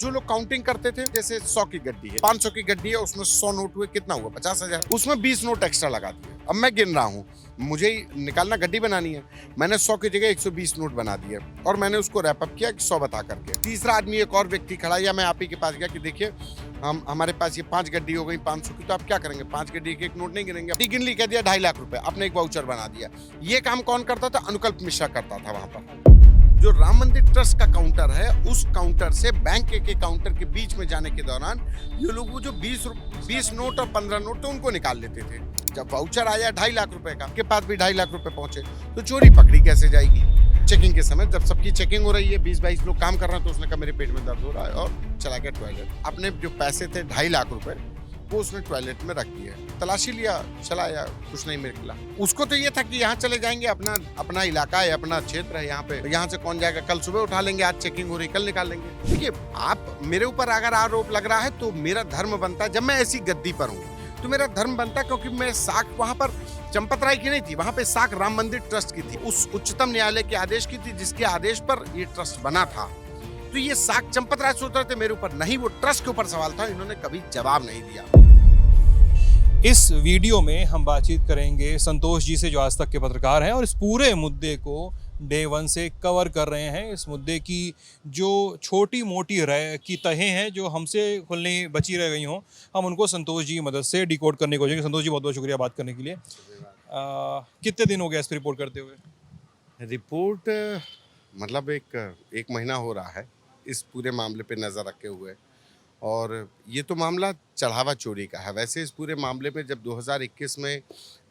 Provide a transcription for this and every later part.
जो लोग काउंटिंग करते थे, जैसे 100 की गड्डी है, 500 की गड्डी है, उसमें 100 नोट हुए, कितना हुआ? 50,000। उसमें 20 नोट एक्स्ट्रा लगा दिए। अब मैं गिन रहा हूँ, मुझे ही निकालना, गड्डी बनानी है। मैंने 100 की जगह 120 नोट बना दिए और मैंने उसको रैप अप किया 100 बता करके। तीसरा आदमी, एक और व्यक्ति खड़ा, या मैं आप ही के पास गया कि देखिए हमारे पास ये 5 गड्डी हो गई 500 की, तो आप क्या करेंगे? 5 गड्डी एक नोट नहीं गिनेंगे। गिन ली, कह दिया 2.5 लाख रुपए, अपने एक वाउचर बना दिया। ये काम कौन करता था? अनुकल्प मिश्रा करता था वहां पर। जो राम मंदिर ट्रस्ट का काउंटर है, उस काउंटर से बैंक के काउंटर के बीच में जाने के दौरान ये लोग वो जो 20 नोट और 15 नोट तो उनको निकाल लेते थे। जब वाउचर आया 2.5 लाख रुपए का, के पास भी 2.5 लाख रुपए पहुंचे, तो चोरी पकड़ी कैसे जाएगी? चेकिंग के समय जब सबकी चेकिंग हो रही है, 20-22 लोग काम कर रहे हैं, तो उसने कहा मेरे पेट में दर्द हो रहा है और चला गया टॉयलेट। अपने जो पैसे थे 2.5 लाख रुपए, वो उसने टॉयलेट में रख दिए। तलाशी लिया, चला आया, कुछ नहीं मिला। उसको तो ये था कि यहाँ चले जाएंगे, अपना इलाका है, अपना क्षेत्र है, यहाँ से कौन जाएगा? कल सुबह उठा लेंगे, आज चेकिंग हो रही, कल निकाल लेंगे। देखिए, आप मेरे ऊपर अगर आरोप लग रहा है तो मेरा धर्म बनता है, जब मैं ऐसी गद्दी पर हूँ तो मेरा धर्म बनता है, क्योंकि मैं साख वहां पर चंपत राय की नहीं थी, वहां पे साख राम मंदिर ट्रस्ट की थी, उस उच्चतम न्यायालय के आदेश की थी, जिसके आदेश पर ये ट्रस्ट बना था। तो ये साख चंपत राय सोच रहे थे मेरे ऊपर, नहीं, वो ट्रस्ट के ऊपर सवाल था। इन्होंने कभी जवाब नहीं दिया। इस वीडियो में हम बातचीत करेंगे संतोष जी से, जो आज तक के पत्रकार हैं और इस पूरे मुद्दे को डे वन से कवर कर रहे हैं। इस मुद्दे की जो छोटी मोटी की तहें हैं जो हमसे खुलनी बची रह गई हों, हम उनको संतोष जी की मदद से डिकोड करने की कोशिश। संतोष जी, बहुत बहुत शुक्रिया बात करने के लिए। कितने दिन हो गए इस पर रिपोर्ट करते हुए? रिपोर्ट मतलब एक महीना हो रहा है इस पूरे मामले पे नज़र रखे हुए, और ये तो मामला चढ़ावा चोरी का है। वैसे इस पूरे मामले में जब 2021 में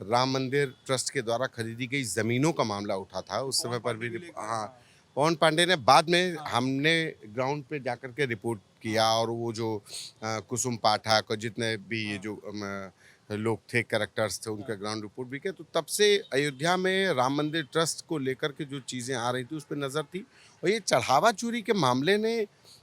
राम मंदिर ट्रस्ट के द्वारा खरीदी गई ज़मीनों का मामला उठा था, उस समय पर भी हाँ, पवन पांडे ने बाद में, हमने ग्राउंड पे जाकर के रिपोर्ट किया, और वो जो कुसुम पाठक और जितने भी ये जो लोग थे, कैरेक्टर्स थे, उनका ग्राउंड रिपोर्ट भी किया। तो तब से अयोध्या में राम मंदिर ट्रस्ट को लेकर के जो चीज़ें आ रही थी उस पर नज़र थी, और ये चढ़ावा चोरी के मामले ने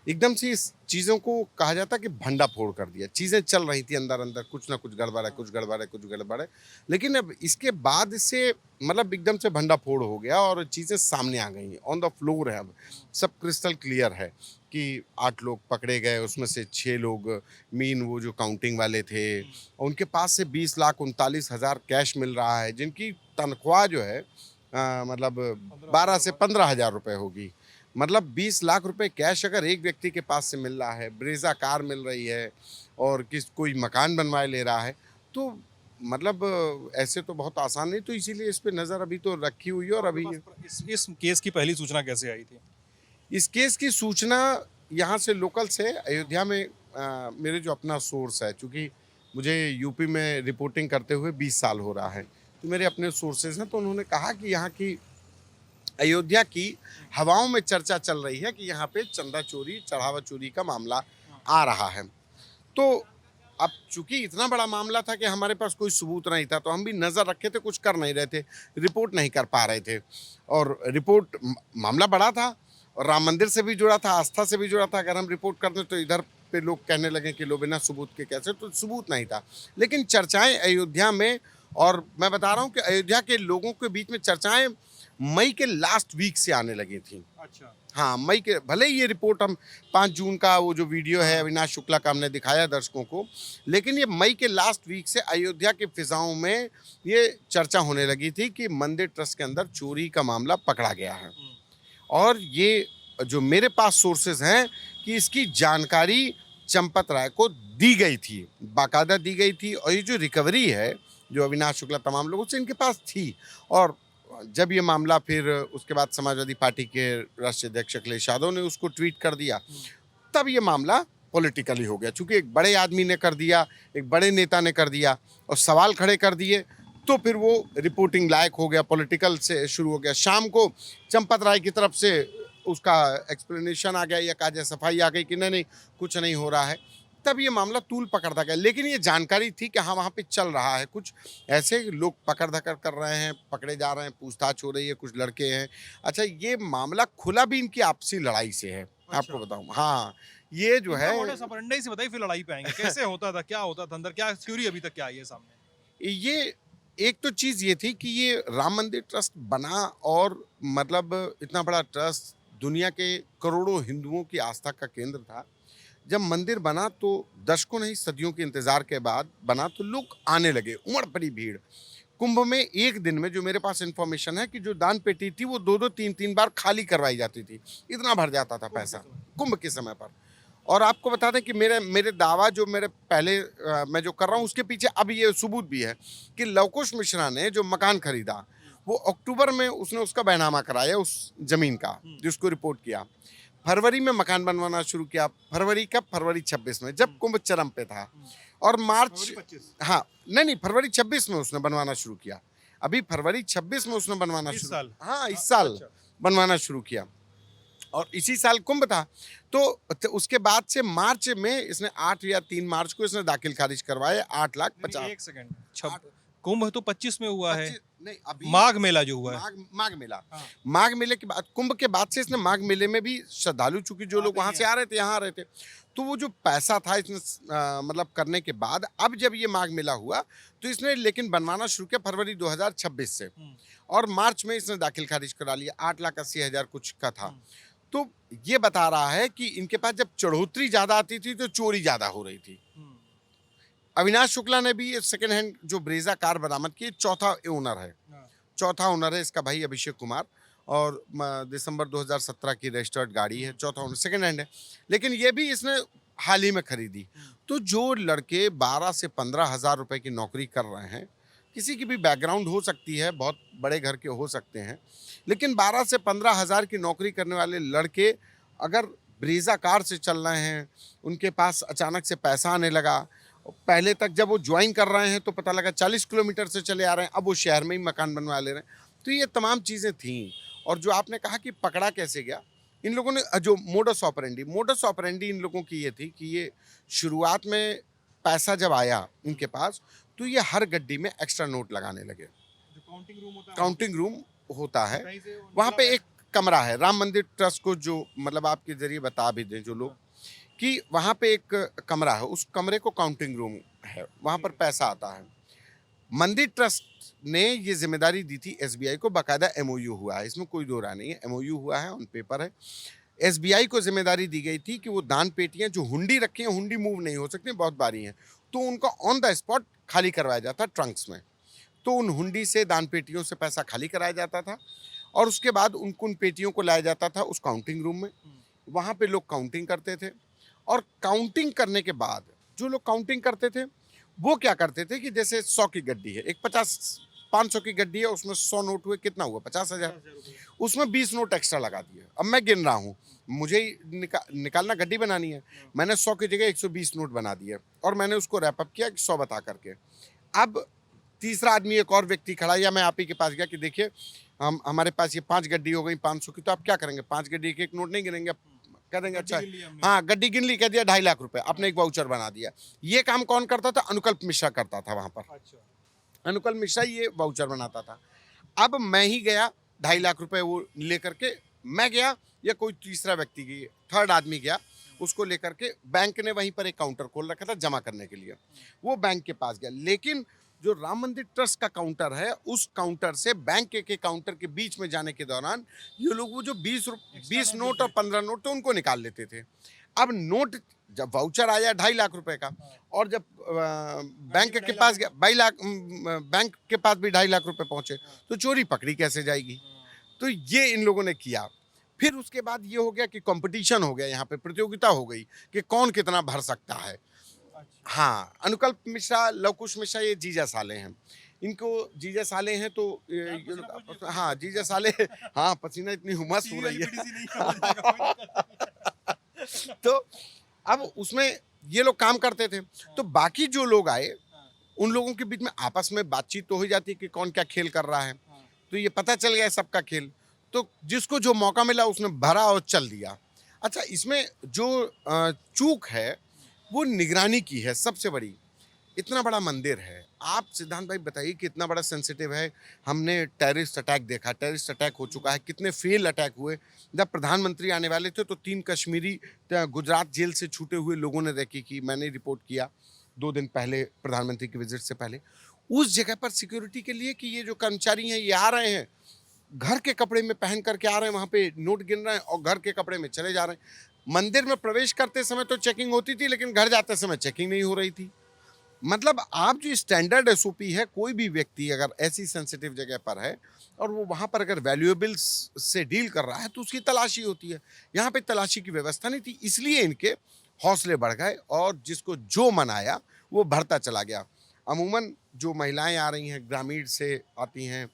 एकदम से इस चीज़ों को कहा जाता कि भंडाफोड़ कर दिया। चीज़ें चल रही थी अंदर अंदर, कुछ ना कुछ गड़बड़ है, कुछ गड़बड़ है, कुछ गड़बड़ है, लेकिन अब इसके बाद से मतलब एकदम से भंडाफोड़ हो गया और चीज़ें सामने आ गई हैं, ऑन द फ्लोर है। अब सब क्रिस्टल क्लियर है कि 8 लोग पकड़े गए, उसमें से 6 लोग मेन वो जो काउंटिंग वाले थे, उनके पास से 20,39,000 कैश मिल रहा है, जिनकी तनख्वाह जो है मतलब 12 से 15,000 रुपये होगी। मतलब 20 लाख रुपए कैश अगर एक व्यक्ति के पास से मिल रहा है, ब्रेजा कार मिल रही है, और कोई मकान बनवाए ले रहा है, तो मतलब ऐसे तो बहुत आसान नहीं। तो इसीलिए इस पे नज़र अभी तो रखी हुई है। और अभी इस केस की पहली सूचना कैसे आई थी? इस केस की सूचना यहाँ से लोकल से, अयोध्या में मेरे जो अपना सोर्स है, चूँकि मुझे यूपी में रिपोर्टिंग करते हुए 20 साल हो रहा है, तो मेरे अपने सोर्सेज हैं, तो उन्होंने कहा कि यहाँ की अयोध्या की हवाओं में चर्चा चल रही है कि यहाँ पे चंदा चोरी, चढ़ावा चोरी का मामला आ रहा है। तो अब चूंकि इतना बड़ा मामला था कि हमारे पास कोई सबूत नहीं था, तो हम भी नज़र रखे थे, कुछ कर नहीं रहे थे, रिपोर्ट नहीं कर पा रहे थे। और रिपोर्ट, मामला बड़ा था और राम मंदिर से भी जुड़ा था, आस्था से भी जुड़ा था। अगर हम रिपोर्ट करते तो इधर पे लोग कहने लगे कि लो बिना सबूत के कैसे, तो सबूत नहीं था। लेकिन चर्चाएं अयोध्या में, और मैं बता रहा हूँ कि अयोध्या के लोगों के बीच में चर्चाएं मई के लास्ट वीक से आने लगी थी। अच्छा। हाँ, मई के, भले ही ये रिपोर्ट हम 5 जून का वो जो वीडियो है अविनाश शुक्ला का हमने दिखाया दर्शकों को, लेकिन ये मई के लास्ट वीक से अयोध्या के फिजाओं में ये चर्चा होने लगी थी कि मंदिर ट्रस्ट के अंदर चोरी का मामला पकड़ा गया है। और ये जो मेरे पास सोर्सेज हैं कि इसकी जानकारी चंपत राय को दी गई थी, बाकायदा दी गई थी, और ये जो रिकवरी है जो अविनाश शुक्ला तमाम लोगों से इनके पास थी। और जब ये मामला फिर उसके बाद समाजवादी पार्टी के राष्ट्रीय अध्यक्ष अखिलेश यादव ने उसको ट्वीट कर दिया, तब ये मामला पॉलिटिकली हो गया। चूंकि एक बड़े आदमी ने कर दिया, एक बड़े नेता ने कर दिया और सवाल खड़े कर दिए, तो फिर वो रिपोर्टिंग लायक हो गया, पॉलिटिकल से शुरू हो गया। शाम को चंपत राय की तरफ से उसका एक्सप्लेनेशन आ गया, या कहा जाए सफाई आ गई कि नहीं कुछ नहीं हो रहा है, तब ये मामला तूल पकड़ता गया। लेकिन ये जानकारी थी कि हाँ, वहाँ पे चल रहा है, कुछ ऐसे लोग पकड़ धकड़ कर रहे हैं, पकड़े जा रहे हैं, पूछताछ हो रही है, कुछ लड़के हैं। अच्छा, ये मामला खुला भी इनकी आपसी लड़ाई से है। अच्छा। आपको बताऊं, हाँ, ये जो है, सपरंडा से बताइए, फिर लड़ाई पे आएंगे। कैसे होता था, क्या होता था अंदर, क्या थ्योरी अभी तक क्या आई है सामने? ये एक तो चीज़ ये थी कि ये राम मंदिर ट्रस्ट बना, और मतलब इतना बड़ा ट्रस्ट दुनिया के करोड़ों हिंदुओं की आस्था का केंद्र था। जब मंदिर बना तो दशकों नहीं सदियों के इंतजार के बाद बना तो लोग आने लगे, उमड़ पड़ी भीड़। कुंभ में एक दिन में जो मेरे पास इंफॉर्मेशन है कि जो दान पेटी थी वो 2-2 3-3 बार खाली करवाई जाती थी, इतना भर जाता था पैसा कुंभ के समय पर। और आपको बता दें कि मेरे मेरे दावा जो मेरे पहले मैं जो कर रहा हूँ उसके पीछे अब ये सबूत भी है कि लवकुश मिश्रा ने जो मकान खरीदा वो अक्टूबर में उसने उसका बैनामा कराया उस जमीन का, जिसको रिपोर्ट किया। फरवरी में मकान बनवाना शुरू किया। फरवरी कब? फरवरी 26 में, जब कुंभ चरम पे था। और मार्च, हाँ नहीं, फरवरी 26 में उसने बनवाना शुरू किया। अभी फरवरी 26 में उसने बनवाना इस शुरू, साल? हाँ इस साल अच्छा। बनवाना शुरू किया। और इसी साल कुंभ था। तो उसके बाद से मार्च में इसने 8 या 3 मार्च को इसने दाखिल खारिज करवाए 8,50,000। एक सेकंड, कुंभ तो 25 में हुआ है, नहीं अभी माघ मेला जो हुआ है। माघ मेला, हाँ। माघ मेले के बाद, कुंभ के बाद से इसने माघ मेले में भी श्रद्धालु, चूंकि जो लोग वहां से आ रहे थे यहाँ आ रहे थे, तो वो जो पैसा था इसने मतलब करने के बाद अब जब ये माघ मेला हुआ तो इसने लेकिन बनवाना शुरू किया फरवरी 2026 से। और मार्च में इसने दाखिल खारिज करा लिया, 8,80,000 कुछ का था। तो ये बता रहा है कि इनके पास जब चढ़ोतरी ज्यादा आती थी तो चोरी ज्यादा हो रही थी। अविनाश शुक्ला ने भी सेकेंड हैंड जो ब्रेजा कार बरामद की, चौथा ओनर है, चौथा ओनर है इसका भाई अभिषेक कुमार, और दिसंबर 2017 की रजिस्टर्ड गाड़ी है, चौथा ओनर, सेकेंड हैंड है, लेकिन ये भी इसने हाल ही में खरीदी। तो जो लड़के 12 से 15 हज़ार रुपए की नौकरी कर रहे हैं, किसी की भी बैकग्राउंड हो सकती है, बहुत बड़े घर के हो सकते हैं, लेकिन 12 से 15 हज़ार की नौकरी करने वाले लड़के अगर ब्रेजा कार से चल रहे हैं, उनके पास अचानक से पैसा आने लगा, पहले तक जब वो ज्वाइन कर रहे हैं तो पता लगा 40 किलोमीटर से चले आ रहे हैं, अब वो शहर में ही मकान बनवा ले रहे हैं। तो ये तमाम चीज़ें थीं। और जो आपने कहा कि पकड़ा कैसे गया, इन लोगों ने जो मोडस ऑपरेंडी इन लोगों की ये थी कि ये शुरुआत में पैसा जब आया इनके पास तो ये हर गड्डी में एक्स्ट्रा नोट लगाने लगे। काउंटिंग रूम होता है, वहाँ पे एक कमरा है, राम मंदिर ट्रस्ट को जो मतलब आपके जरिए बता भी दें जो लोग कि वहाँ पे एक कमरा है, उस कमरे को काउंटिंग रूम है, वहाँ पर पैसा आता है। मंदिर ट्रस्ट ने ये जिम्मेदारी दी थी एसबीआई को, बाकायदा एमओयू हुआ है, इसमें कोई दो राय नहीं है, एमओयू हुआ है, ऑन पेपर है। एसबीआई को जिम्मेदारी दी गई थी कि वो दान पेटियां जो हुंडी रखी हैं, हुंडी मूव नहीं हो सकती, बहुत भारी हैं, तो उनको ऑन द स्पॉट खाली करवाया जाता ट्रंक्स में। तो उन हुंडी से, दान पेटियों से पैसा खाली कराया जाता था और उसके बाद उनको उन पेटियों को लाया जाता था उस काउंटिंग रूम में। वहाँ पे लोग काउंटिंग करते थे और काउंटिंग करने के बाद जो लोग काउंटिंग करते थे वो क्या करते थे कि जैसे 100 की गड्डी है, एक 500 की गड्डी है, उसमें 100 नोट हुए, कितना हुआ? 50,000। उसमें 20 नोट एक्स्ट्रा लगा दिए। अब मैं गिन रहा हूँ, मुझे ही निकालना, गड्डी बनानी है, मैंने 100 की जगह 120 नोट बना दिए और मैंने उसको रैप अप किया 100 बता करके। अब तीसरा आदमी, एक और व्यक्ति खड़ा, या मैं आप ही के पास गया कि देखिए हमारे पास ये 5 गड्डी हो गई 500 की, तो आप क्या करेंगे? 5 गड्डी एक एक नोट नहीं गिनेंगे, कह देंगे अच्छा हाँ गड्डी गिन ली, कह दिया 2.5 लाख रुपए, आपने एक वाउचर बना दिया। ये काम कौन करता था? अनुकल्प मिश्रा करता था वहां पर। अनुकल्प मिश्रा ये वाउचर बनाता था। अब मैं ही गया, 2.5 लाख रुपए वो लेकर के मैं गया, या कोई तीसरा व्यक्ति गया, थर्ड आदमी गया, उसको लेकर के बैंक ने वहीं पर एक काउंटर खोल रखा था जमा करने के लिए, वो बैंक के पास गया। लेकिन जो राम मंदिर ट्रस्ट का काउंटर है, उस काउंटर से बैंक के काउंटर के बीच में जाने के दौरान ये लोग वो जो 20 नोट और 15 नोट तो उनको निकाल लेते थे। अब नोट जब वाउचर आया 2.5 लाख रुपए का, और जब बैंक के पास गया 22 लाख, बैंक के पास भी 2.5 लाख रुपए पहुंचे, तो चोरी पकड़ी कैसे जाएगी? तो ये इन लोगों ने किया। फिर उसके बाद ये हो गया कि कंपटीशन हो गया, यहाँ पे प्रतियोगिता हो गई कि कौन कितना भर सकता है। हाँ, अनुकल्प मिश्रा, लवकुश मिश्रा ये जीजा साले हैं, इनको जीजा साले हैं तो हाँ जीजा साले, हाँ पसीना इतनी हुमस हो रही है तो अब उसमें ये लोग काम करते थे, तो बाकी जो लोग आए उन लोगों के बीच में आपस में बातचीत तो हो जाती है कि कौन क्या खेल कर रहा है, तो ये पता चल गया सबका खेल, तो जिसको जो मौका मिला उसने भरा और चल दिया। अच्छा, इसमें जो चूक है वो निगरानी की है सबसे बड़ी। इतना बड़ा मंदिर है, आप सिद्धांत भाई बताइए कि इतना बड़ा सेंसिटिव है। हमने टेररिस्ट अटैक देखा, टेररिस्ट अटैक हो चुका है, कितने फेल अटैक हुए। जब प्रधानमंत्री आने वाले थे तो 3 कश्मीरी गुजरात जेल से छूटे हुए लोगों ने रेकी की, मैंने रिपोर्ट किया 2 दिन पहले प्रधानमंत्री की विजिट से पहले। उस जगह पर सिक्योरिटी के लिए कि ये जो कर्मचारी हैं ये आ रहे हैं, घर के कपड़े में पहन करके आ रहे हैं, वहाँ पे नोट गिन रहे हैं और घर के कपड़े में चले जा रहे हैं। मंदिर में प्रवेश करते समय तो चेकिंग होती थी, लेकिन घर जाते समय चेकिंग नहीं हो रही थी। मतलब आप जो स्टैंडर्ड एसओपी है, कोई भी व्यक्ति अगर ऐसी सेंसिटिव जगह पर है और वो वहाँ पर अगर वैल्यूएबल्स से डील कर रहा है तो उसकी तलाशी होती है। यहाँ पे तलाशी की व्यवस्था नहीं थी, इसलिए इनके हौसले बढ़ गए और जिसको जो मन आया वो भरता चला गया। अमूमन जो महिलाएं आ रही हैं ग्रामीण से आती हैं,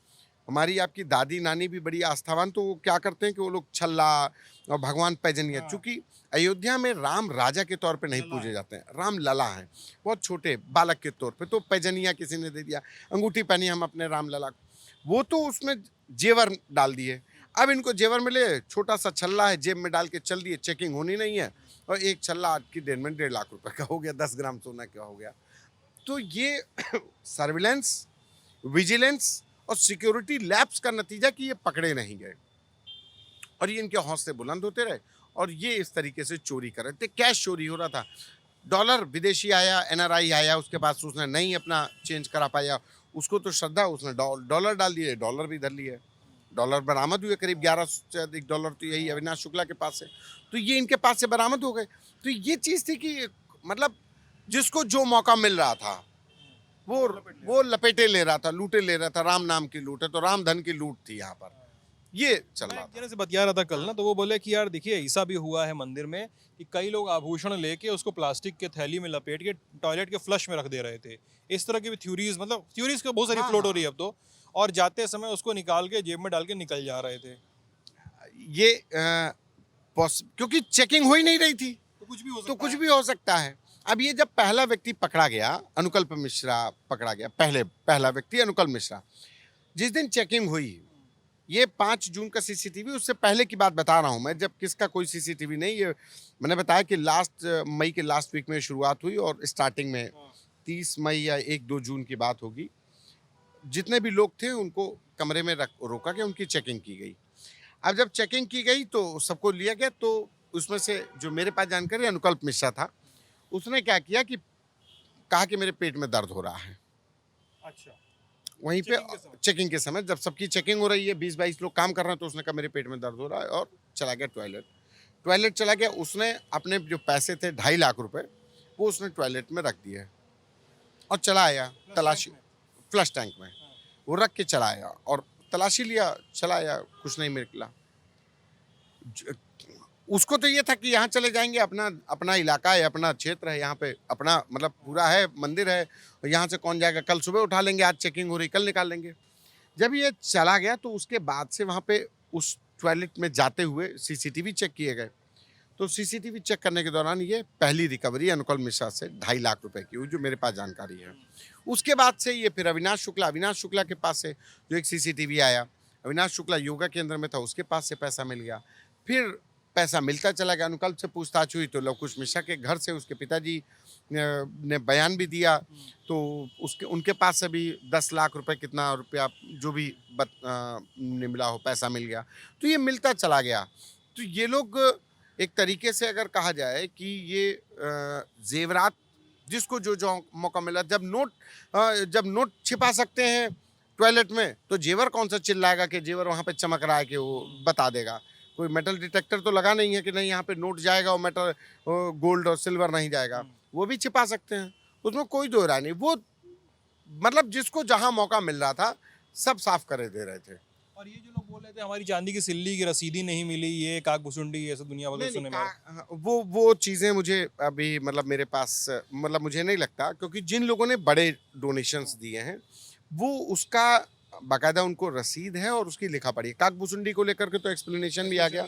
हमारी आपकी दादी नानी भी बड़ी आस्थावान, तो वो क्या करते हैं कि वो लोग छल्ला और भगवान पैजनिया, चूंकि अयोध्या में राम राजा के तौर पे नहीं पूजे जाते हैं, राम लला हैं, बहुत छोटे बालक के तौर पे, तो पैजनिया किसी ने दे दिया, अंगूठी पहनी हम अपने राम लला को, वो तो उसमें जेवर डाल दिए। अब इनको जेवर मिले, छोटा सा छल्ला है, जेब में डाल के चल दिए, चेकिंग होनी नहीं है, और एक छल्ला आज की डेट में 1.5 लाख रुपए का हो गया, 10 ग्राम सोना क्या हो गया। तो ये सर्विलेंस, विजिलेंस और सिक्योरिटी लैप्स का नतीजा कि ये पकड़े नहीं गए और ये इनके हौसले बुलंद होते रहे और ये इस तरीके से चोरी कर रहे थे। कैश चोरी हो रहा था, डॉलर विदेशी आया, एनआरआई आया, उसके पास उसने नहीं अपना चेंज करा पाया, उसको तो श्रद्धा, उसने डॉलर डाल दिए, डॉलर भी धर लिए, डॉलर बरामद हुए, करीब 1100 से अधिक डॉलर तो यही अविनाश शुक्ला के पास है, तो ये इनके पास से बरामद हो गए। तो ये चीज़ थी कि मतलब जिसको जो मौका मिल रहा था वो लपेटे ले रहा था, लूटे ले रहा था, राम नाम की लूट है, तो राम धन की लूट थी यहाँ पर, ये चल रहा था। जने से बतिया रहा था कल ना, तो वो बोले कि यार देखिए ऐसा भी हुआ है मंदिर में कि कई लोग आभूषण लेके उसको प्लास्टिक के थैली में लपेट के टॉयलेट के फ्लश में रख दे रहे थे। इस तरह की भी थ्योरीज, मतलब थ्योरीज का बहुत सारी फ्लोट हो रही है अब तो, और जाते समय उसको निकाल के जेब में डाल के निकल जा रहे थे। ये क्योंकि चेकिंग हो ही नहीं रही थी, तो कुछ भी हो तो कुछ भी हो सकता है। अब ये जब पहला व्यक्ति पकड़ा गया, अनुकल्प मिश्रा पकड़ा गया, पहला व्यक्ति अनुकल्प मिश्रा, जिस दिन चेकिंग हुई, ये 5 जून का सीसीटीवी, उससे पहले की बात बता रहा हूं मैं, जब किसका कोई सीसीटीवी नहीं, ये मैंने बताया कि मई के लास्ट वीक में शुरुआत हुई और स्टार्टिंग में 30 मई या 1-2 जून की बात होगी। जितने भी लोग थे उनको कमरे में रोका गया, उनकी चेकिंग की गई। अब जब चेकिंग की गई तो सबको लिया गया, तो उसमें से जो मेरे पास जानकारी अनुकल्प मिश्रा था, उसने क्या किया कि कहा कि मेरे पेट में दर्द हो रहा है। अच्छा, वहीं पे चेकिंग के समय जब सबकी चेकिंग हो रही है, 20-22 लोग काम कर रहे हैं, तो उसने कहा मेरे पेट में दर्द हो रहा है और चला गया टॉयलेट चला गया। उसने अपने जो पैसे थे 2.5 लाख रुपए, वो उसने टॉयलेट में रख दिए और चला आया तलाशी, फ्लश टैंक में वो रख के चला आया और तलाशी लिया, चला आया, कुछ नहीं निकला। उसको तो ये था कि यहाँ चले जाएंगे, अपना इलाका है, अपना क्षेत्र है, यहाँ पे अपना मतलब पूरा है, मंदिर है, यहाँ से कौन जाएगा, कल सुबह उठा लेंगे, आज चेकिंग हो रही, कल निकाल लेंगे। जब ये चला गया तो उसके बाद से वहाँ पे उस टॉयलेट में जाते हुए सीसीटीवी चेक किए गए, तो सीसीटीवी चेक करने के दौरान ये पहली रिकवरी अनुकल्प मिश्रा से 2.5 लाख रुपए की हुई, जो मेरे पास जानकारी है। उसके बाद से ये फिर अविनाश शुक्ला के पास से जो एक सीसीटीवी आया, अविनाश शुक्ला योगा केंद्र में था, उसके पास से पैसा मिल गया, फिर पैसा मिलता चला गया। अनुकल्प से पूछताछ हुई तो लवकुश मिश्रा के घर से उसके पिताजी ने बयान भी दिया, तो उनके पास से भी 10 लाख रुपए, कितना रुपया जो भी मिला हो, पैसा मिल गया, तो ये मिलता चला गया। तो ये लोग एक तरीके से अगर कहा जाए कि ये जेवरात, जिसको जो मौका मिला, जब नोट छिपा सकते हैं टॉयलेट में, तो जेवर कौन सा चिल्लाएगा कि जेवर वहाँ पे चमक रहा है कि वो बता देगा। कोई मेटल डिटेक्टर तो लगा नहीं है कि नहीं यहाँ पे नोट जाएगा और मेटल गोल्ड और सिल्वर नहीं जाएगा, वो भी छिपा सकते हैं, उसमें कोई दो राय नहीं। वो मतलब जिसको जहाँ मौका मिल रहा था सब साफ करे दे रहे थे। और ये जो लोग बोल रहे थे हमारी चांदी की सिल्ली की रसीदी नहीं मिली, ये काकभुसुंडी, ये सब दुनिया भर सुनने में, वो चीज़ें मुझे अभी मतलब मेरे पास मतलब मुझे नहीं लगता, क्योंकि जिन लोगों ने बड़े डोनेशंस दिए हैं वो उसका बाकायदा उनको रसीद है और उसकी लिखा पड़ी है। काकभुसुंडी को लेकर के तो एक्सप्लेनेशन भी आ गया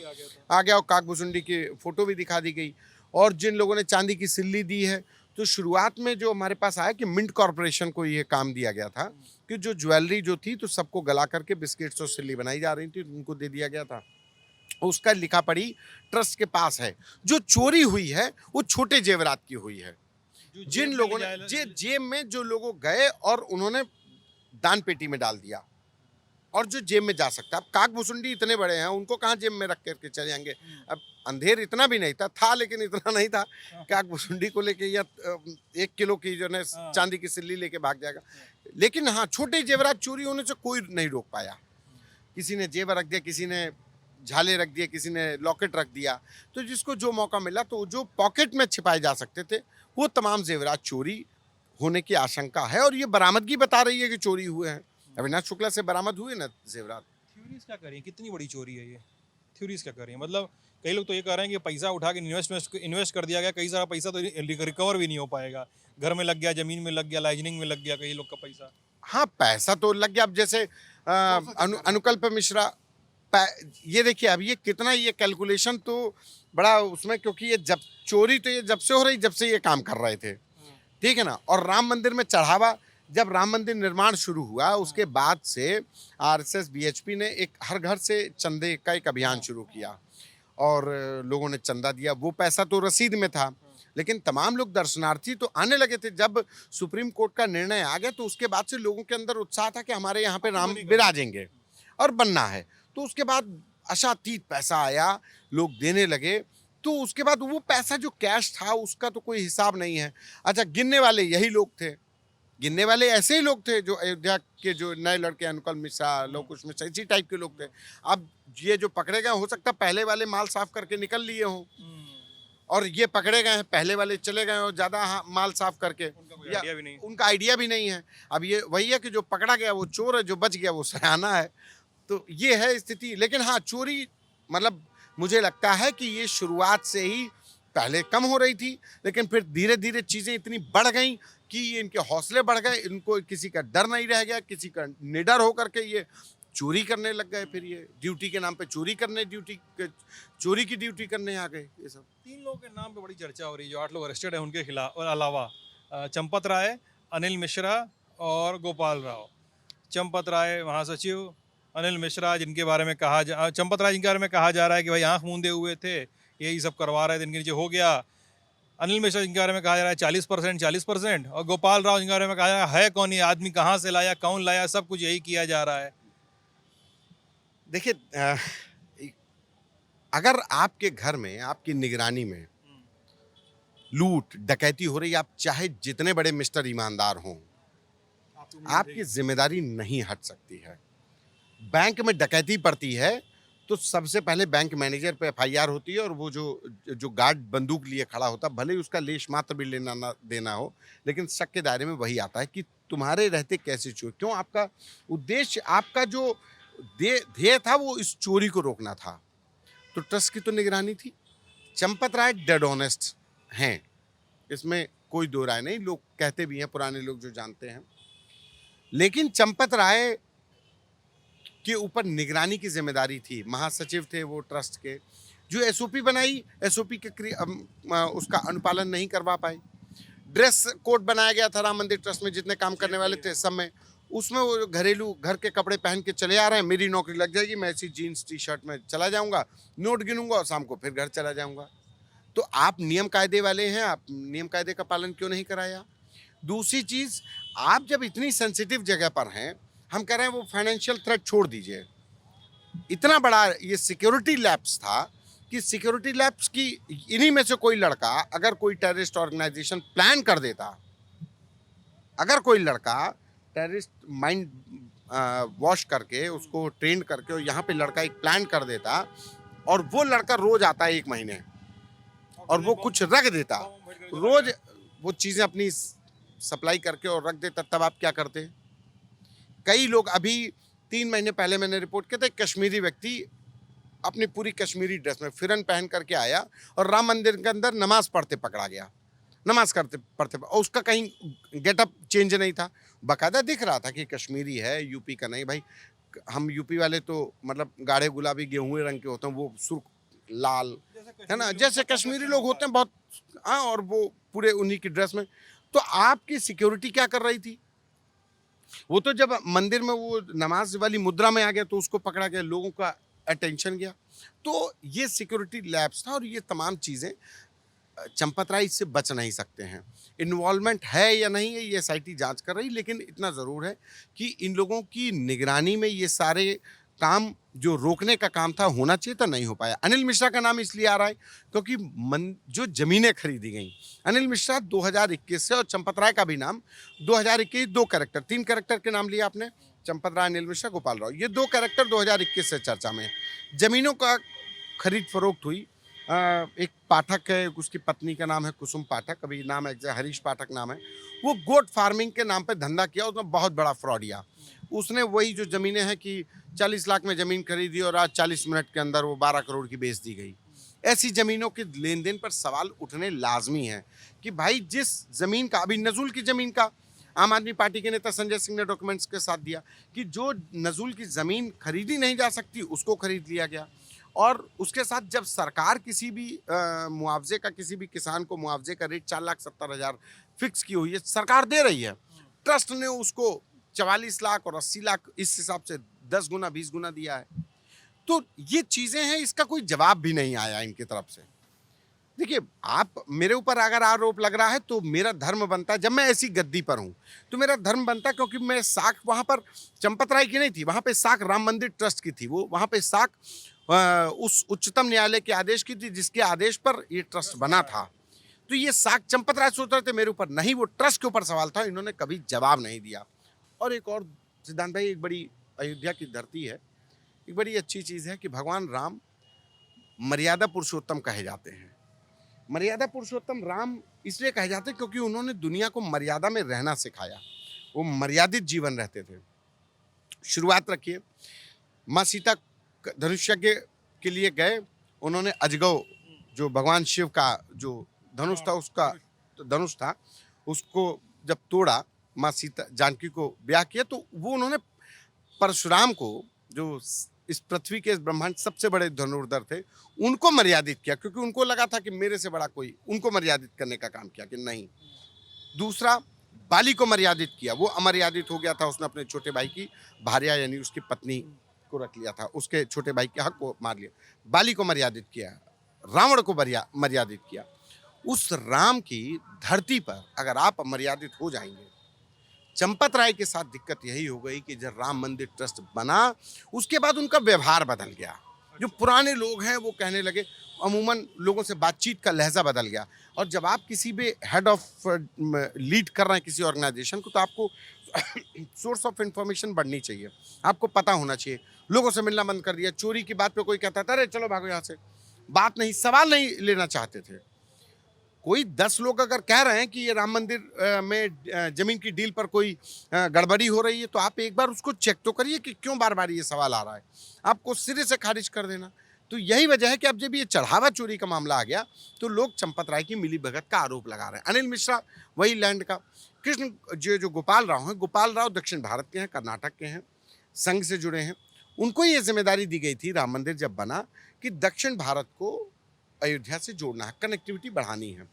और काकभुसुंडी की फोटो भी दिखा दी गई। और जिन लोगों ने चांदी की सिल्ली दी है, तो शुरुआत में जो हमारे पास आया कि मिंट कॉरपोरेशन को ये काम दिया गया था कि जो ज्वेलरी जो थी तो सबको गला करके बिस्किट्स और सिल्ली बनाई जा रही थी, उनको दे दिया गया था। उसका लिखा पड़ी ट्रस्ट के पास है। जो चोरी हुई है वो छोटे जेवरात की हुई है, जिन लोगों ने जेब में जो लोग गए और उन्होंने दान पेटी में डाल दिया, और जो जेब में जा सकता। अब काकभुसुंडी इतने बड़े हैं, उनको कहाँ जेब में रख करके चले जाएंगे। अब अंधेर इतना भी नहीं था लेकिन इतना नहीं था काकभुसुंडी को लेके या 1 किलो की जो है चांदी की सिल्ली लेके भाग जाएगा। लेकिन हाँ, छोटे जेवरात चोरी होने से कोई नहीं रोक पाया। किसी ने जेवर रख दिया, किसी ने झाले रख दिए, किसी ने लॉकेट रख दिया। तो जिसको जो मौका मिला, तो जो पॉकेट में छिपाए जा सकते थे वो तमाम जेवरात चोरी होने की आशंका है। और ये बरामदगी बता रही है कि चोरी हुए हैं। अविनाश शुक्ला से बरामद हुए ना जेवरात। थ्योरीज क्या कर रही है, कितनी बड़ी चोरी है ये? थ्योरीज क्या कर रही है? मतलब कई लोग तो ये कह रहे हैं कि पैसा उठा के इन्वेस्ट कर दिया गया, कई सारा पैसा तो रिकवर भी नहीं हो पाएगा। घर में लग गया, जमीन में लग गया, लाइजनिंग में लग गया कई लोग का पैसा। हाँ, पैसा तो लग गया। अब जैसे अनुकल्प मिश्रा, ये देखिए, अब ये कितना, ये कैलकुलेशन तो बड़ा उसमें, क्योंकि ये जब चोरी तो ये जब से हो रही, जब से ये काम कर रहे थे, ठीक है ना। और राम मंदिर में चढ़ावा, जब राम मंदिर निर्माण शुरू हुआ उसके बाद से आरएसएस बीएचपी ने एक हर घर से चंदे का एक अभियान शुरू किया और लोगों ने चंदा दिया। वो पैसा तो रसीद में था, लेकिन तमाम लोग दर्शनार्थी तो आने लगे थे। जब सुप्रीम कोर्ट का निर्णय आ गया तो उसके बाद से लोगों के अंदर उत्साह था कि हमारे यहाँ पे राम विराजेंगे और बनना है। तो उसके बाद आशातीत पैसा आया, लोग देने लगे। तो उसके बाद वो पैसा जो कैश था उसका तो कोई हिसाब नहीं है। अच्छा, गिनने वाले यही लोग थे, गिनने वाले ऐसे ही लोग थे जो अयोध्या के जो नए लड़के अनुकल मिश्रा, लवकुश मिश्रा, इसी टाइप के लोग थे। अब ये जो पकड़े गए, हो सकता पहले वाले माल साफ करके निकल लिए हों, और ये पकड़े गए हैं पहले वाले चले गए और ज़्यादा माल साफ करके, उनका आइडिया भी नहीं है। अब ये वही है कि जो पकड़ा गया वो चोर है, जो बच गया वो सयाना है। तो ये है स्थिति। लेकिन हाँ, चोरी मतलब मुझे लगता है कि ये शुरुआत से ही पहले कम हो रही थी, लेकिन फिर धीरे धीरे चीज़ें इतनी बढ़ गई कि इनके हौसले बढ़ गए, इनको किसी का डर नहीं रह गया, किसी का निडर होकर के ये चोरी करने लग गए। फिर ये ड्यूटी के नाम पे चोरी की ड्यूटी करने आ गए। ये सब 3 लोगों के नाम पे बड़ी चर्चा हो रही है, जो 8 लोग अरेस्टेड हैं उनके खिलाफ, और अलावा चंपत राय, अनिल मिश्रा और गोपाल राव। चंपत राय महासचिव, अनिल मिश्रा जिनके बारे में चंपत राय जिनके बारे में कहा जा रहा है कि भाई आंख मूंदे हुए थे, यही सब करवा रहे थे, इनके नीचे हो गया। अनिल मिश्रा जिनके बारे में कहा जा रहा है 40%, और गोपाल राव जिनके बारे में कहा जा रहा है कौन ये आदमी, कहाँ से लाया, कौन लाया, सब कुछ यही किया जा रहा है। देखिए, अगर आपके घर में, आपकी निगरानी में लूट डकैती हो रही, आप चाहे जितने बड़े मिस्टर ईमानदार हों, आपकी जिम्मेदारी नहीं हट सकती है। बैंक में डकैती पड़ती है तो सबसे पहले बैंक मैनेजर पे एफआईआर होती है, और वो जो गार्ड बंदूक लिए खड़ा होता, भले ही उसका लेश मात्र भी लेना ना देना हो, लेकिन शक के दायरे में वही आता है कि तुम्हारे रहते कैसे चोरी, क्यों, आपका उद्देश्य, आपका जो ध्येय था वो इस चोरी को रोकना था। तो ट्रस्ट की तो निगरानी थी। चंपत राय डेड ऑनेस्ट हैं, इसमें कोई दो राय नहीं, लोग कहते भी हैं, पुराने लोग जो जानते हैं। लेकिन चंपत राय के ऊपर निगरानी की जिम्मेदारी थी, महासचिव थे वो ट्रस्ट के, जो एसओपी बनाई, एसओपी के उसका अनुपालन नहीं करवा पाए। ड्रेस कोड बनाया गया था राम मंदिर ट्रस्ट में, जितने काम करने वाले थे सब में, उसमें वो घरेलू घर के कपड़े पहन के चले आ रहे हैं। मेरी नौकरी लग जाएगी, मैं ऐसी जीन्स टी शर्ट में चला जाऊंगा, नोट गिनूंगा और शाम को फिर घर चला जाऊंगा। तो आप नियम कायदे वाले हैं, आप नियम कायदे का पालन क्यों नहीं कराया? दूसरी चीज, आप जब इतनी सेंसिटिव जगह पर हैं, हम कह रहे हैं वो फाइनेंशियल थ्रेट छोड़ दीजिए, इतना बड़ा ये सिक्योरिटी लैप्स था कि सिक्योरिटी लैप्स की इन्हीं में से कोई लड़का अगर कोई टेररिस्ट ऑर्गेनाइजेशन प्लान कर देता, अगर कोई लड़का टेररिस्ट माइंड वॉश करके उसको ट्रेन करके और यहाँ पे लड़का एक प्लान कर देता, और वो लड़का रोज आता है 1 महीने और वो कुछ रख देता, रोज वो चीज़ें अपनी सप्लाई करके और रख देता, तब आप क्या करते? कई लोग, अभी 3 महीने पहले मैंने रिपोर्ट किया था, कश्मीरी व्यक्ति अपनी पूरी कश्मीरी ड्रेस में फिरन पहन करके आया और राम मंदिर के अंदर नमाज पढ़ते पकड़ा गया, नमाज करते पढ़ते, और उसका कहीं गेटअप चेंज नहीं था, बाकायदा दिख रहा था कि कश्मीरी है, यूपी का नहीं। भाई हम यूपी वाले तो मतलब गाढ़े गुलाबी गेहूं रंग के होते हैं, वो सुर्ख लाल है ना, जैसे कश्मीरी लोग होते हैं बहुत, हाँ, और वो पूरे उन्हीं की ड्रेस में। तो आपकी सिक्योरिटी क्या कर रही थी? वो तो जब मंदिर में वो नमाज वाली मुद्रा में आ गया तो उसको पकड़ा गया, लोगों का अटेंशन गया। तो ये सिक्योरिटी लैप्स था, और ये तमाम चीज़ें चंपत राय इससे बच नहीं सकते हैं। इन्वॉल्वमेंट है या नहीं है ये एसआईटी जांच कर रही, लेकिन इतना ज़रूर है कि इन लोगों की निगरानी में ये सारे काम जो रोकने का काम था होना चाहिए था, नहीं हो पाया। अनिल मिश्रा का नाम इसलिए आ रहा है क्योंकि जो ज़मीनें खरीदी गई, अनिल मिश्रा 2021 से, और चंपत राय का भी नाम 2021, 2 कैरेक्टर, 3 कैरेक्टर के नाम लिया आपने, चंपत राय, अनिल मिश्रा, गोपाल राव, ये 2 कैरेक्टर 2021 से चर्चा में हैं। जमीनों का खरीद फरोख्त हुई। एक पाठक है, उसकी पत्नी का नाम है कुसुम पाठक, अभी नाम है हरीश पाठक नाम है। वो गोट फार्मिंग के नाम पे धंधा किया, उसमें बहुत बड़ा फ्रॉड किया। उसने वही जो ज़मीनें हैं कि 40 लाख में ज़मीन खरीदी और आज 40 मिनट के अंदर वो 12 करोड़ की बेच दी गई। ऐसी ज़मीनों के लेन देन पर सवाल उठने लाजमी है कि भाई जिस ज़मीन का, अभी नज़ुल की ज़मीन का आम आदमी पार्टी के नेता संजय सिंह ने डॉक्यूमेंट्स के साथ दिया कि जो नज़ुल की ज़मीन खरीदी नहीं जा सकती उसको खरीद लिया गया। और उसके साथ जब सरकार किसी भी मुआवजे का, किसी भी किसान को मुआवजे का रेट 4,70,000 फिक्स की हुई है, सरकार दे रही है, ट्रस्ट ने उसको 44 लाख और 80 लाख इस हिसाब से 10 गुना 20 गुना दिया है। तो ये चीज़ें हैं, इसका कोई जवाब भी नहीं आया इनकी तरफ से। देखिए, आप मेरे ऊपर अगर आरोप लग रहा है तो मेरा धर्म बनता है, जब मैं ऐसी गद्दी पर हूँ तो मेरा धर्म बनता है, क्योंकि मैं साख वहाँ पर चंपत राय की नहीं थी, वहाँ पे साख राम मंदिर ट्रस्ट की थी। वो वहाँ पे साख उस उच्चतम न्यायालय के आदेश की थी जिसके आदेश पर ये ट्रस्ट बना था। तो ये साख चंपत राय सोच रहे थे मेरे ऊपर, नहीं, वो ट्रस्ट के ऊपर सवाल था, इन्होंने कभी जवाब नहीं दिया। और एक और सिद्धांत भाई, एक बड़ी अयोध्या की धरती है, एक बड़ी अच्छी चीज़ है कि भगवान राम मर्यादा पुरुषोत्तम कहे जाते हैं। मर्यादा पुरुषोत्तम राम इसलिए कहे जाते हैं क्योंकि उन्होंने दुनिया को मर्यादा में रहना सिखाया। वो मर्यादित जीवन रहते थे। शुरुआत रखिए, माँ सीता धनुष यज्ञ के लिए गए, उन्होंने अजगव, जो भगवान शिव का जो धनुष था, उसका धनुष था, उसको जब तोड़ा, माँ सीता जानकी को ब्याह किया, तो वो उन्होंने परशुराम को, जो इस पृथ्वी के, इस ब्रह्मांड सबसे बड़े धनुर्धर थे, उनको मर्यादित किया, क्योंकि उनको लगा था कि मेरे से बड़ा कोई, उनको मर्यादित करने का काम किया कि नहीं। दूसरा, बाली को मर्यादित किया, वो अमर्यादित हो गया था, उसने अपने छोटे भाई की भार्या यानी उसकी पत्नी को रख लिया था, उसके छोटे भाई के हक को मार लिया। बाली को मर्यादित किया, रावण को मर्यादित किया। उस राम की धरती पर अगर आप मर्यादित हो जाएंगे, चंपत राय के साथ दिक्कत यही हो गई कि जब राम मंदिर ट्रस्ट बना, उसके बाद उनका व्यवहार बदल गया। जो पुराने लोग हैं वो कहने लगे, अमूमन लोगों से बातचीत का लहजा बदल गया। और जब आप किसी भी हेड ऑफ लीड कर रहे हैं किसी ऑर्गेनाइजेशन को, तो आपको सोर्स ऑफ इंफॉर्मेशन बढ़नी चाहिए, आपको पता होना चाहिए। लोगों से मिलना बंद कर दिया, चोरी की बात पे कोई कहता था अरे चलो भागो यहाँ से, बात नहीं, सवाल नहीं लेना चाहते थे। कोई 10 लोग अगर कह रहे हैं कि ये राम मंदिर में जमीन की डील पर कोई गड़बड़ी हो रही है, तो आप एक बार उसको चेक तो करिए कि क्यों बार बार ये सवाल आ रहा है, आपको सिरे से खारिज कर देना। तो यही वजह है कि अब जब ये चढ़ावा चोरी का मामला आ गया तो लोग चंपत राय की मिलीभगत का आरोप लगा रहे हैं। अनिल मिश्रा वही लैंड का, कृष्ण जो गोपाल राव हैं, गोपाल राव दक्षिण भारत के हैं, कर्नाटक के हैं, संघ से जुड़े हैं। उनको ये जिम्मेदारी दी गई थी राम मंदिर जब बना कि दक्षिण भारत को अयोध्या से जोड़ना है, कनेक्टिविटी बढ़ानी है।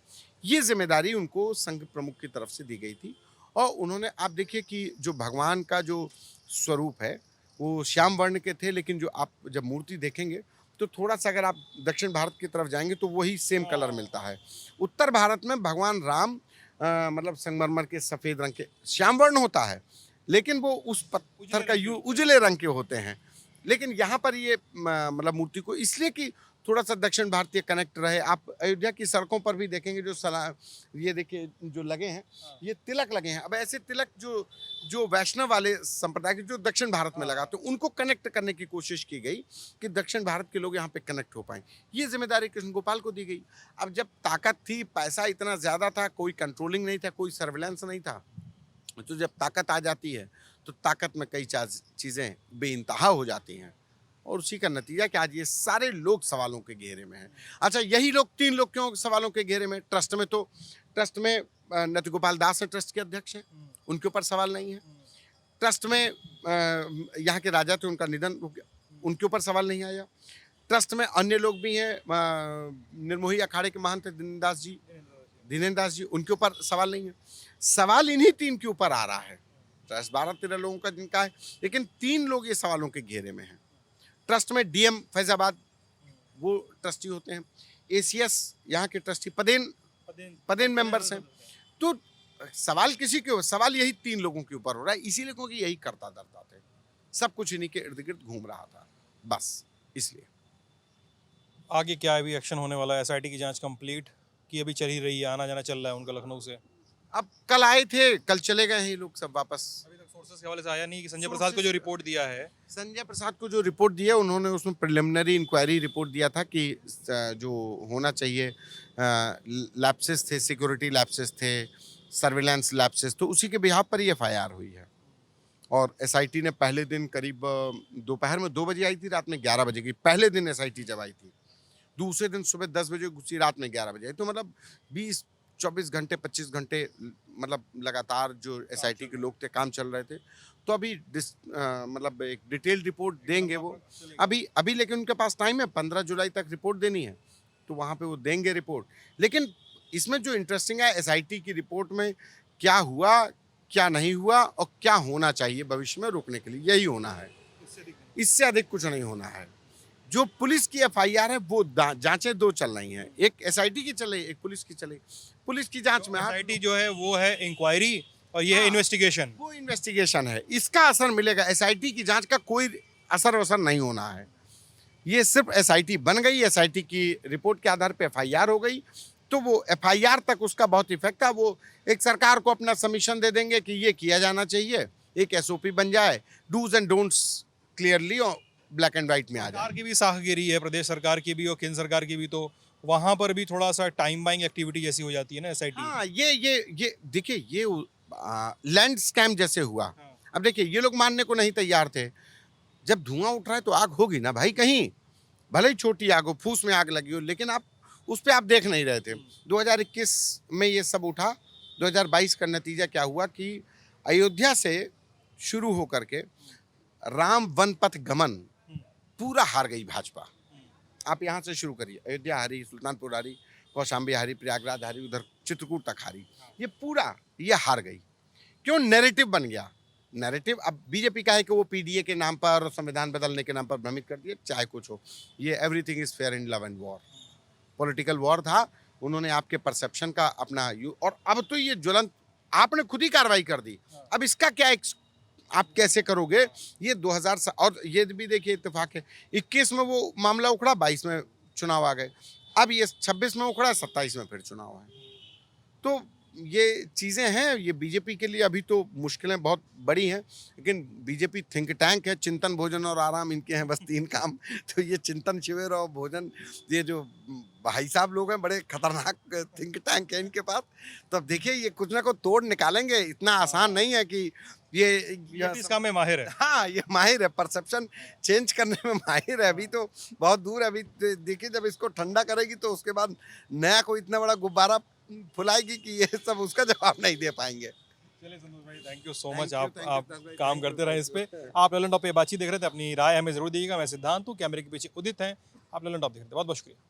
ये जिम्मेदारी उनको संघ प्रमुख की तरफ से दी गई थी। और उन्होंने, आप देखिए कि जो भगवान का जो स्वरूप है वो श्याम वर्ण के थे, लेकिन जो आप जब मूर्ति देखेंगे तो थोड़ा सा अगर आप दक्षिण भारत की तरफ जाएंगे तो वही सेम कलर मिलता है। उत्तर भारत में भगवान राम मतलब संगमरमर के सफ़ेद रंग के, श्याम वर्ण होता है लेकिन वो उस पत्थर का उजले रंग के होते हैं। लेकिन यहाँ पर ये मतलब मूर्ति को इसलिए कि थोड़ा सा दक्षिण भारतीय कनेक्ट रहे। आप अयोध्या की सड़कों पर भी देखेंगे जो ये देखिए जो लगे हैं, ये तिलक लगे हैं। अब ऐसे तिलक जो वैष्णव वाले संप्रदाय के जो दक्षिण भारत में लगा, तो उनको कनेक्ट करने की कोशिश की गई कि दक्षिण भारत के लोग यहाँ पे कनेक्ट हो पाएं। ये जिम्मेदारी कृष्ण गोपाल को दी गई। अब जब ताकत थी, पैसा इतना ज़्यादा था, कोई कंट्रोलिंग नहीं था, कोई सर्विलेंस नहीं था, तो जब ताकत आ जाती है तो ताकत में कई चीज़ें बेइंतहा हो जाती हैं, और उसी का नतीजा कि आज ये सारे लोग सवालों के घेरे में हैं। अच्छा, यही लोग 3 लोग क्यों सवालों के घेरे में? ट्रस्ट में नृत्य गोपाल दास हैं, ट्रस्ट के अध्यक्ष हैं, उनके ऊपर सवाल नहीं है। ट्रस्ट में यहाँ के राजा थे, उनका निधन हो गया, उनके ऊपर सवाल नहीं आया। ट्रस्ट में अन्य लोग भी हैं, निर्मोही अखाड़े के महंत दीनेन्द्र दास जी, उनके ऊपर सवाल नहीं है। सवाल इन्हीं 3 के ऊपर आ रहा है। ट्रस्ट 12-13 लोगों का जिनका है, लेकिन 3 लोग ये सवालों के घेरे में हैं। ट्रस्ट में डीएम फैजाबाद वो ट्रस्टी होते हैं, एसीएस यहाँ के ट्रस्टी पदेन मेंबर्स हैं। तो सवाल किसी के, सवाल यही 3 लोगों के ऊपर हो रहा है, इसीलिए क्योंकि यही करता धरता थे, सब कुछ इन्हीं के इर्द गिर्द घूम रहा था, बस इसलिए। आगे क्या अभी एक्शन होने वाला है? एसआईटी की जांच कंप्लीट की अभी चल ही रही है, आना जाना चल रहा है उनका लखनऊ से? अब कल आए थे, कल चले गए हैं ये लोग सब वापस। अभी तक सोर्सेस के हवाले से आया नहीं कि संजय प्रसाद को जो रिपोर्ट दिया है, संजय प्रसाद को जो रिपोर्ट दिया उन्होंने उसमें प्रिलिमिनरी इंक्वायरी रिपोर्ट दिया था कि जो होना चाहिए लैप्सेस थे, सिक्योरिटी लैप्सेस थे, सर्विलांस लैप्सेस, तो उसी के बिहाफ पर ही एफआईआर हुई है। और एसआईटी ने पहले दिन करीब दोपहर में 2 बजे आई थी, रात में 11 बजे की, पहले दिन एसआईटी जब आई थी। दूसरे दिन सुबह 10 बजे घुसी, रात में 11 बजे आई। तो मतलब 24 घंटे 25 घंटे मतलब लगातार जो एसआईटी के लोग थे काम चल रहे थे। तो अभी मतलब एक डिटेल रिपोर्ट देंगे वो अभी लेकिन उनके पास टाइम है, 15 जुलाई तक रिपोर्ट देनी है, तो वहाँ पे वो देंगे रिपोर्ट। लेकिन इसमें जो इंटरेस्टिंग है एसआईटी की रिपोर्ट में क्या हुआ, क्या नहीं हुआ और क्या होना चाहिए भविष्य में रोकने के लिए, यही होना है, इससे अधिक कुछ नहीं होना है। जो पुलिस की एफआईआर है वो जांचें 2 चल रही हैं, एक एसआईटी की चले, एक पुलिस की चले। पुलिस की जांच में एसआईटी जो है वो है इंक्वायरी और ये है इन्वेस्टिगेशन। वो इन्वेस्टिगेशन है, इसका असर मिलेगा। एसआईटी की जांच का कोई असर वसर नहीं होना है। ये सिर्फ एसआईटी बन गई, एसआईटी की रिपोर्ट के आधार पर एफआईआर हो गई, तो वो एफआईआर तक उसका बहुत इफेक्ट है। वो एक सरकार को अपना सबमिशन दे देंगे कि ये किया जाना चाहिए, एक एसओपी बन जाए, डूज एंड डोंट्स क्लियरली और ब्लैक एंड व्हाइट में आ जाए। सरकार की भी साहगिरी है, प्रदेश सरकार की भी और केंद्र सरकार की भी, तो वहां पर भी थोड़ा सा टाइम बाइंग एक्टिविटी जैसी हो जाती है ना एसआईटी। हाँ, ये देखिए, ये लैंड स्कैम जैसे हुआ। हाँ। अब देखिए, ये लोग मानने को नहीं तैयार थे। जब धुआं उठ रहा है तो आग होगी ना भाई, कहीं भले ही छोटी आग हो, फूस में आग लगी हो, लेकिन आप उस पर आप देख नहीं रहे थे। 2021 में ये सब उठा। 2022 का नतीजा क्या हुआ कि अयोध्या से शुरू होकर के राम वन पथ गमन पूरा हार गई भाजपा। आप यहाँ से शुरू करिए, अयोध्या हारी, सुल्तानपुर हारी, कौशाम्बी हारी, प्रयागराज हारी, उधर चित्रकूट तक हारी। ये पूरा ये हार गई। क्यों? नैरेटिव बन गया। नैरेटिव अब बीजेपी का है कि वो पीडीए के नाम पर और संविधान बदलने के नाम पर भ्रमित कर दिए, चाहे कुछ हो। ये everything is fair in love and war, political war था। उन्होंने आपके परसेप्शन का अपना और अब तो ये ज्वलंत, आपने खुद ही कार्रवाई कर दी। अब इसका क्या आप कैसे करोगे? ये 2000 और ये भी देखिए इत्तेफाक है, 21 में वो मामला उखड़ा, 22 में चुनाव आ गए। अब ये 26 में उखड़ा, 27 में फिर चुनाव आए। तो ये चीज़ें हैं, ये बीजेपी के लिए अभी तो मुश्किलें बहुत बड़ी हैं, लेकिन बीजेपी थिंक टैंक है। चिंतन, भोजन और आराम इनके हैं बस 3 काम। तो ये चिंतन, शिविर और भोजन, ये जो भाई साहब लोग हैं, बड़े खतरनाक थिंक टैंक है इनके पास। तो अब देखिए, ये कुछ ना कुछ तोड़ निकालेंगे। इतना आसान नहीं है कि ये इस काम में माहिर है। हाँ, ये माहिर है, परसेप्शन चेंज करने में माहिर है। अभी तो बहुत दूर है। अभी देखिए, जब इसको ठंडा करेगी तो उसके बाद नया कोई इतना बड़ा गुब्बारा फुलाएगी कि ये सब उसका जवाब नहीं दे पाएंगे। चलिए संतोष भाई, थैंक यू सो मच। आप काम करते रहे इस पे। आप ललन टॉप पे बातचीत देख रहे थे, अपनी राय हमें जरूर दीजिएगा। मैं सिद्धांत हूँ, कैमरे के पीछे उदित हैं। आप ललन टॉप देख रहे थे, बहुत बहुत शुक्रिया।